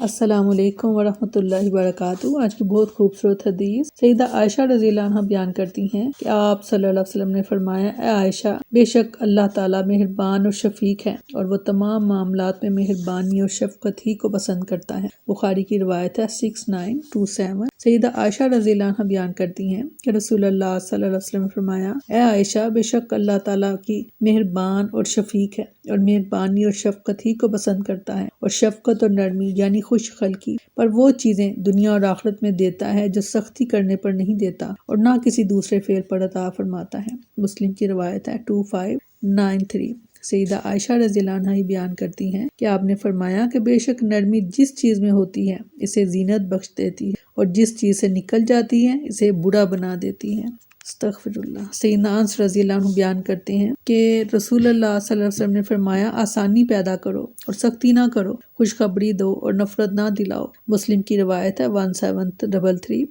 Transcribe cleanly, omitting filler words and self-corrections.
السلام علیکم ورحمۃ اللہ وبرکاتہ۔ آج کی بہت خوبصورت حدیث سیدہ عائشہ رضی اللہ عنہ بیان کرتی ہیں کہ آپ صلی اللہ علیہ وسلم نے فرمایا، اے عائشہ، بے شک اللہ تعالیٰ مہربان اور شفیق ہے اور وہ تمام معاملات میں مہربانی اور شفقت ہی کو پسند کرتا ہے۔ بخاری کی روایت ہے 6927۔ سیدہ عائشہ رضی اللہ عنہ بیان کرتی ہیں کہ رسول اللہ صلی اللہ علیہ وسلم نے فرمایا، اے عائشہ، بے شک اللہ تعالیٰ کی مہربان اور شفیق ہے اور مہربانی اور شفقت ہی کو پسند کرتا ہے، اور شفقت اور نرمی یعنی خوش خلقی پر وہ چیزیں دنیا اور آخرت میں دیتا ہے جو سختی کرنے پر نہیں دیتا اور نہ کسی دوسرے فعل پر عطا فرماتا ہے۔ مسلم کی روایت ہے 2593۔ سیدہ عائشہ رضی اللہ عنہ بیان کرتی ہیں کہ آپ نے فرمایا کہ بے شک نرمی جس چیز میں ہوتی ہے اسے زینت بخش دیتی ہے، اور جس چیز سے نکل جاتی ہے اسے برا بنا دیتی ہے۔ استغفر اللہ۔ سیدنا انس رضی اللہ عنہ بیان کرتے ہیں کہ رسول اللہ صلی اللہ علیہ وسلم نے فرمایا، آسانی پیدا کرو اور سختی نہ کرو، خوشخبری دو اور نفرت نہ دلاؤ۔ مسلم کی روایت ہے 1733۔